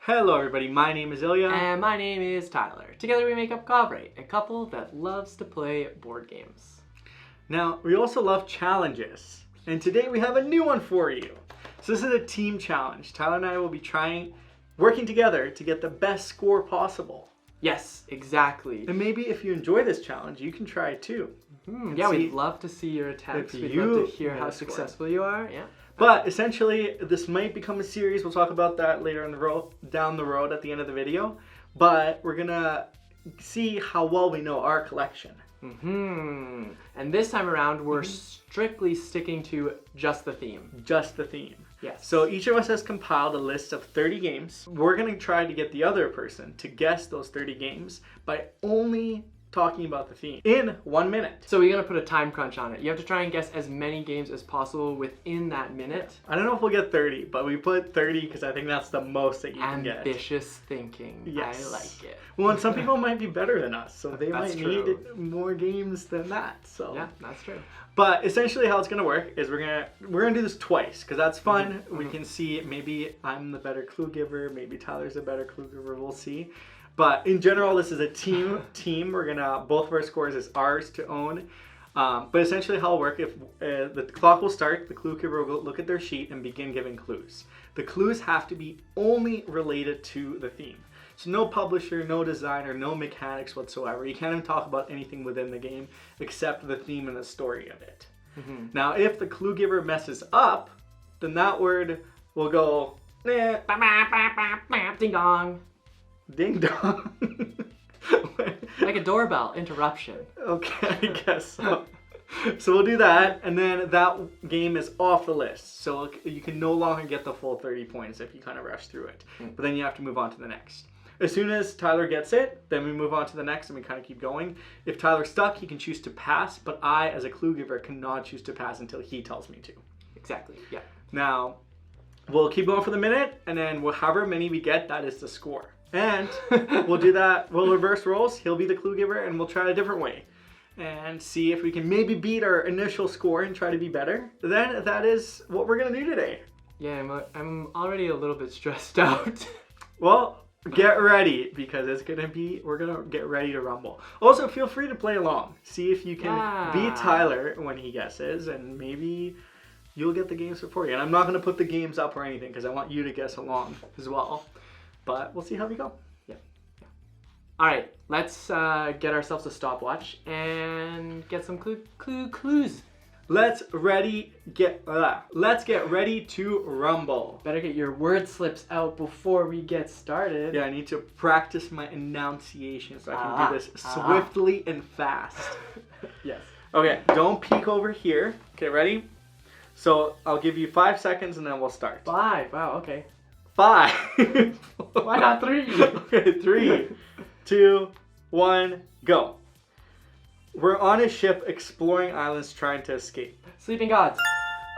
Hello everybody, my name is Ilya. And my name is Tylor. Together we make up Kovray, a couple that loves to play board games. Now, we also love challenges. And today we have a new one for you. So this is a team challenge. Tylor and I will be working together to get the best score possible. Yes, exactly. And maybe if you enjoy this challenge, you can try it too. Yeah, we'd love to see your attempts. We'd love to hear how successful you are. Yeah. But essentially, this might become a series. We'll talk about that later down the road at the end of the video. But we're gonna see how well we know our collection. And this time around, we're strictly sticking to just the theme. Just the theme. Yes. So each of us has compiled a list of 30 games. We're gonna try to get the other person to guess those 30 games by only talking about the theme in 1 minute. So we're gonna put a time crunch on it. You have to try and guess as many games as possible within that minute. I don't know if we'll get 30, but we put 30 because I think that's the most that you can get. Ambitious thinking. Yes. I like it. Well, and some people might be better than us, so they That's might true. need more games than that. So Yeah, that's true. But essentially how it's gonna work is we're gonna do this twice because that's fun. We can see maybe I'm the better clue giver, maybe Tyler's a better clue giver. We'll see. But in general, this is a team. We're gonna, both of our scores is ours to own. But essentially how it'll work, if the clock will start, the clue giver will look at their sheet and begin giving clues. The clues have to be only related to the theme. So no publisher, no designer, no mechanics whatsoever. You can't even talk about anything within the game except the theme and the story of it. Now, if the clue giver messes up, then that word will go, Ding dong. ding dong. Like a doorbell interruption. Okay, I guess so. So we'll do that, and then that game is off the list. So you can no longer get the full 30 points if you kind of rush through it. But then you have to move on to the next. As soon as Tylor gets it, then we move on to the next and we kind of keep going. If Tylor's stuck, he can choose to pass, but I, as a clue giver, cannot choose to pass until he tells me to. Exactly, yeah. Now, we'll keep going for the minute, and then however many we get, that is the score. And we'll do that, we'll reverse roles, he'll be the clue giver, and we'll try a different way. And see if we can maybe beat our initial score and try to be better. Then that is what we're gonna do today. Yeah, I'm already a little bit stressed out. Well, get ready, because we're gonna get ready to rumble. Also, feel free to play along. See if you can beat Tylor when he guesses, and maybe you'll get the games before you. And I'm not gonna put the games up or anything, because I want you to guess along as well. But we'll see how we go. Yeah. All right, let's get ourselves a stopwatch and get some clues. Let's get ready to rumble. Better get your word slips out before we get started. Yeah, I need to practice my enunciation so I can do this swiftly and fast. Yes. Okay, don't peek over here. Okay, ready? So I'll give you 5 seconds and then we'll start. 5. Wow. Okay. 5. Why not 3? Okay, 3, 2, 1, go. We're on a ship exploring islands trying to escape. Sleeping gods.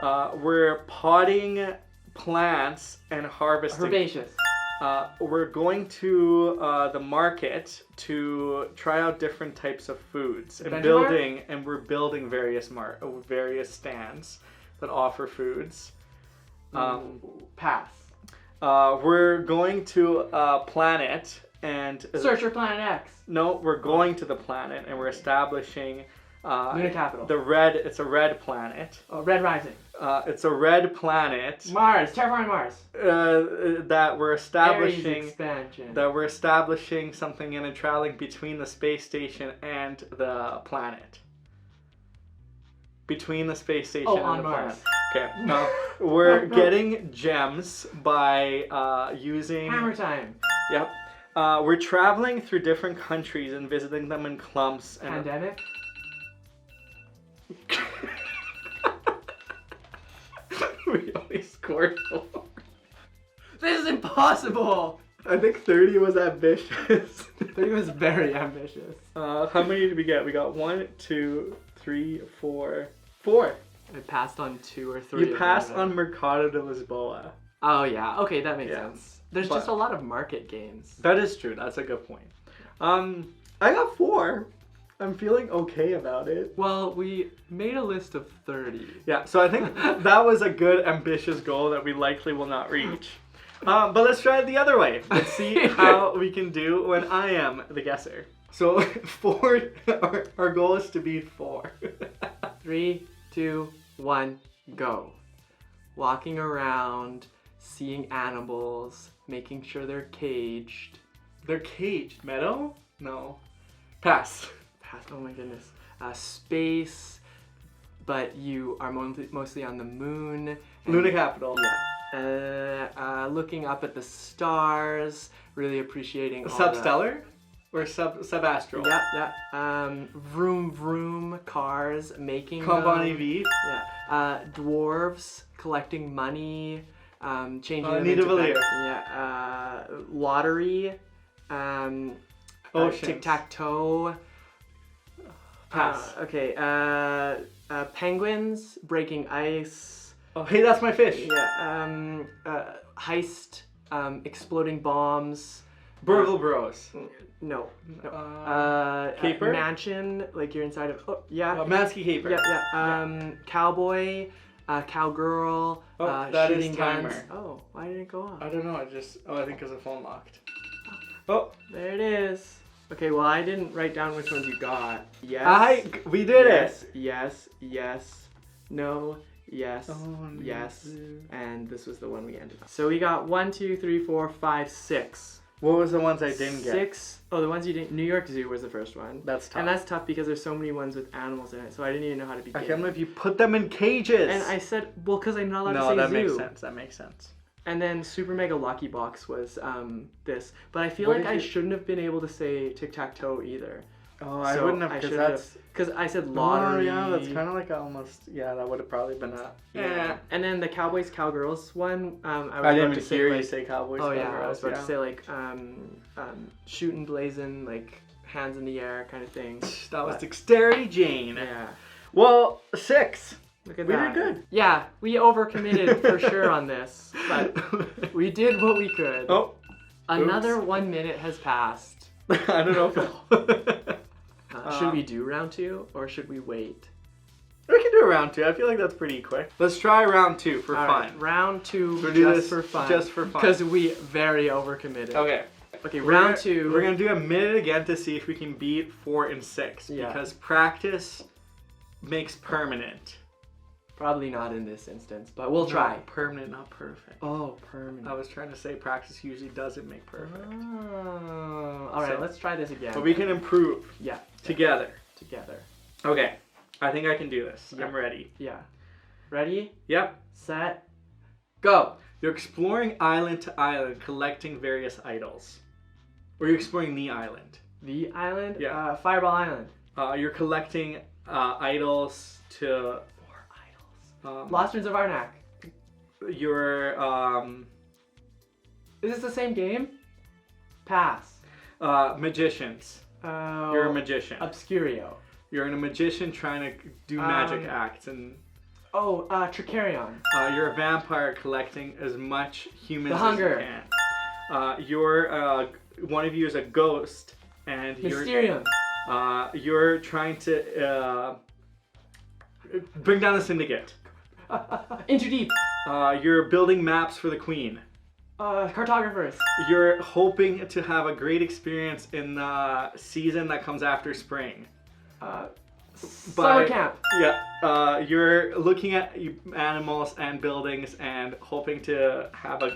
We're potting plants and harvesting. Herbaceous. We're going to the market to try out different types of foods and we're building various stands that offer foods. Pass. We're going to a planet and Search for Planet X. No, we're going to the planet and we're establishing Lunar capital. It's a red planet. Oh, Red Rising. It's a red planet. Mars. Terraforming Mars. That we're establishing. Ares expansion. That we're establishing something and traveling between the space station and the planet. Between the space station and the Mars. planet. Okay. We're getting gems by using. Hammer time. Yep. We're traveling through different countries and visiting them in clumps. And Pandemic. We only scored 4. This is impossible. I think 30 was ambitious. 30 was very ambitious. How many did we get? We got 1, 2, 3, 4. 4. I passed on 2 or 3. You passed on Mercado de Lisboa. Oh yeah. Okay, that makes sense. There's just a lot of market games. That is true. That's a good point. I got 4. I'm feeling okay about it. Well, we made a list of 30. Yeah, so I think that was a good ambitious goal that we likely will not reach. But let's try it the other way. Let's see how we can do when I am the guesser. So 4, our goal is to be 4. 3, 2, 1, go. Walking around, seeing animals, making sure they're caged. They're caged. Meadow? No. Pass. Oh my goodness. Space, but you are mostly on the moon. Luna Capital. Yeah. Looking up at the stars, really appreciating all Substellar? Or subastral? Yeah. Vroom vroom cars, making Company them. V. Yeah. Dwarves collecting money, changing them Nita into Valier. Yeah. Lottery. Oceans. Tic-tac-toe. Pass. Okay. Penguins breaking ice. Oh, hey, that's my fish. Yeah. Heist. Exploding bombs. Burgle Bros. No. Caper? Mansion. Like you're inside of. Oh yeah. Mansky Caper. Yeah. Cowboy. Cowgirl. That is shooting timer. guns. Oh, why did it go off? I don't know. I think because the phone locked. Oh. There it is. Okay, well I didn't write down which ones you got. Yes. We did it. Yes. No. Yes. Oh, yes. no. And this was the one we ended on. So we got 1, 2, 3, 4, 5, 6. What was the ones I didn't get? 6. Oh, the ones you didn't. New York Zoo was the first one. That's tough. And that's tough because there's so many ones with animals in it, so I didn't even know how to begin. I can't believe you put them in cages. And I said, well, because I'm not allowed to say No, that zoo. makes sense. That makes sense. And then Super Mega Lucky Box was this, but I feel What like did I you- shouldn't have been able to say tic tac toe either. Oh, I wouldn't have because that's. because I said lottery. Oh yeah, that's kind of like almost. Yeah, that would have probably been a. Yeah. And then the Cowboys Cowgirls one. I was I about didn't to even say, hear you like, say Cowboys. Oh yeah, I Cowgirls, was about to say like shooting, blazing, like hands in the air kind of thing. That was Dexterity Jane. Yeah. Well, 6. Look at We that. did good. Yeah, we overcommitted for sure on this, but we did what we could. Oh. Another 1 minute has passed. I don't know. Should we do round 2 or should we wait? We can do a round 2. I feel like that's pretty quick. Let's try round 2 for All fun. right, round 2 We'll do just this for fun. just for fun. Because we very overcommitted. Okay. Okay, round 2. We're gonna do a minute again to see if we can beat 4 and 6 Yeah. because practice makes permanent. Probably not in this instance, but we'll try. No, permanent, not perfect. Oh, permanent. I was trying to say practice usually doesn't make perfect. Oh. All right, So- let's try this again. But we can improve Yeah. together. Together. Okay. I think I can do this. Yeah. I'm ready. Yeah. Ready? Yep. Set. Go. You're exploring island to island, collecting various idols. Or you're exploring the island. The island? Yeah. Fireball Island. You're collecting idols to... 4 idols. Lost Ruins of Arnak. You're... Is this the same game? Pass. magicians. Oh. You're a magician. Obscurio. You're a magician trying to do magic acts, and Oh, Tricarion. you're a vampire collecting as much humans The as Hunger. you can. You're one of you is a ghost, and Mysterium. you're trying to bring down the syndicate. Into Deep. You're building maps for the queen. Cartographers. You're hoping to have a great experience in the season that comes after spring. Summer camp. Yeah. You're looking at animals and buildings and hoping to have a...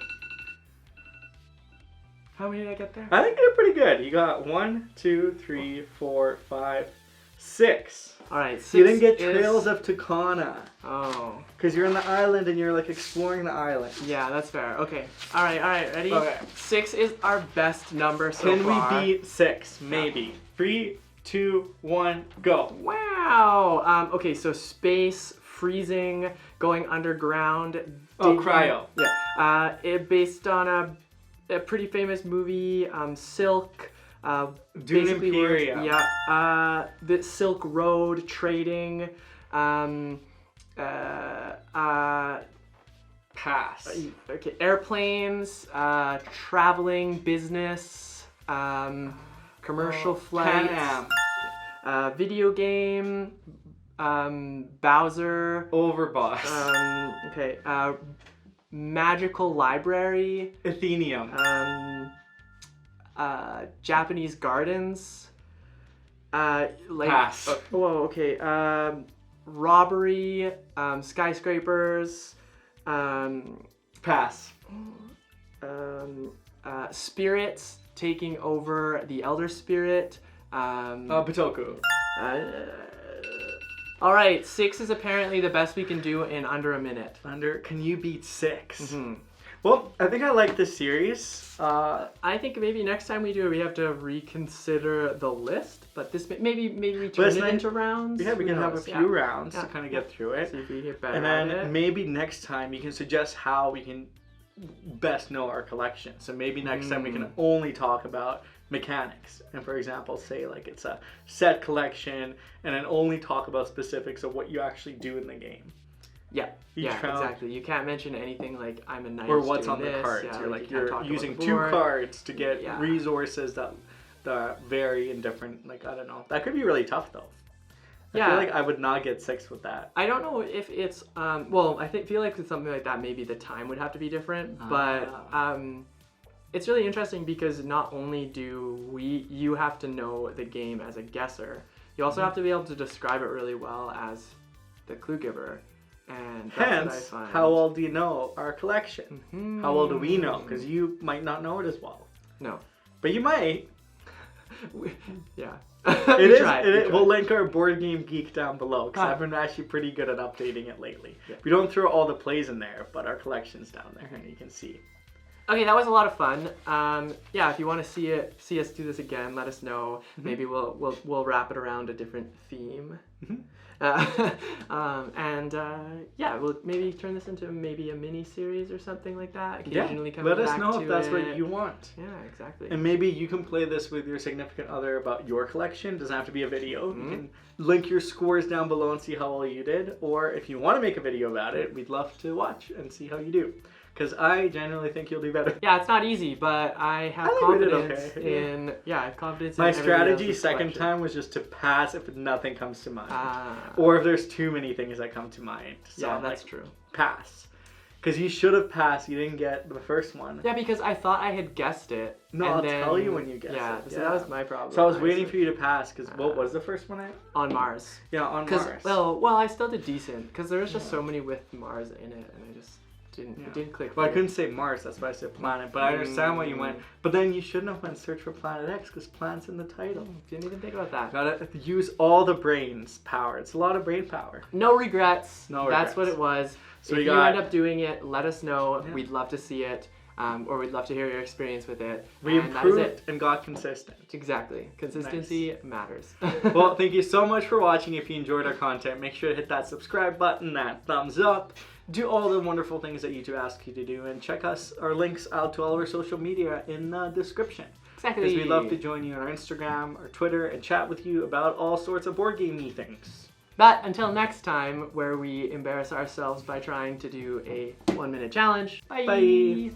How many did I get there? I think you're pretty good. You got 1, 2, 3, 4, 5, 6. All right. 6 You didn't get is- Trails of Tucana. Oh. Because you're in the island and you're like exploring the island. Yeah, that's fair. Okay. All right. Ready? Okay. 6 is our best number so Can far. we beat 6? Maybe. 3, 2, 1, go. Wow. Okay, so space, freezing, going underground. Oh, digging- cryo. Yeah. It based on a pretty famous movie, Silk. Dune Basically works- Imperium. Yeah. The Silk Road trading. Pass. Okay, airplanes, traveling, business, commercial flights, Pan Am. video game, Bowser, Overboss. okay, magical library, Athenium. Japanese gardens, like Pass. Whoa, okay. Robbery, skyscrapers, Pass. spirits taking over the elder spirit. Patoku. All right, 6 is apparently the best we can do in under a minute. Can you beat 6? Mm-hmm. Well, I think I like this series. I think maybe next time we do it, we have to reconsider the list. But this maybe we turn it into rounds. Yeah, we can have a few rounds to kind of get through it. See if we get better and at then it. maybe next time you can suggest how we can best know our collection. So maybe next time we can only talk about mechanics. And for example, say like it's a set collection and then only talk about specifics of what you actually do in the game. Yeah, Each round. exactly. You can't mention anything like I'm a knight Or what's doing on the this. cards. Yeah, You're like you're using 2 cards to get resources that vary in different, like, I don't know. That could be really tough though. I feel like I would not get 6 with that. I don't know if it's well, I feel like with something like that maybe the time would have to be different, but it's really interesting because not only do you have to know the game as a guesser, you also have to be able to describe it really well as the clue giver. And that's hence, what I find. how well do you know our collection? How well do we know? Because you might not know it as well. No. But you might. Yeah. We'll link our Board Game Geek down below because I've been actually pretty good at updating it lately. Yeah. We don't throw all the plays in there, but our collection's down there and you can see. Okay, that was a lot of fun. Yeah, if you want to see us do this again, let us know. Maybe we'll wrap it around a different theme. Yeah, we'll maybe turn this into maybe a mini series or something like that. Occasionally coming let us back know to if that's it. what you want. Yeah, exactly. And maybe you can play this with your significant other about your collection. Doesn't have to be a video. You can link your scores down below and see how well you did. Or if you want to make a video about it, we'd love to watch and see how you do. Because I generally think you'll do better. Yeah, it's not easy, but I have confidence in. Yeah, I have confidence in. My strategy second time was just to pass if nothing comes to mind, or if there's too many things that come to mind. So yeah, that's true. Pass, because you should have passed. You didn't get the first one. Yeah, because I thought I had guessed it. No, I'll tell you when you guess it. Yeah, so that was my problem. So I was waiting for you to pass. Because what was the first one? On Mars. Yeah, on Mars. Well, I still did decent because there was just so many with Mars in it, and I just. It didn't click. Well, I couldn't say Mars, that's why I said planet. But I understand why you went. But then you shouldn't have went search for Planet X because planet's in the title. Didn't even think about that. Gotta use all the brain's power. It's a lot of brain power. No regrets. That's what it was. So if you end up doing it, let us know. Yeah. We'd love to see it. Or we'd love to hear your experience with it. We improved and got consistent. Exactly. Consistency matters. Well, thank you so much for watching. If you enjoyed our content, make sure to hit that subscribe button, that thumbs up. Do all the wonderful things that YouTube asks you to do. And check our links out to all of our social media in the description. Exactly. Because we'd love to join you on our Instagram or Twitter and chat with you about all sorts of board game-y things. But until next time, where we embarrass ourselves by trying to do a 1-minute challenge. Bye. Bye.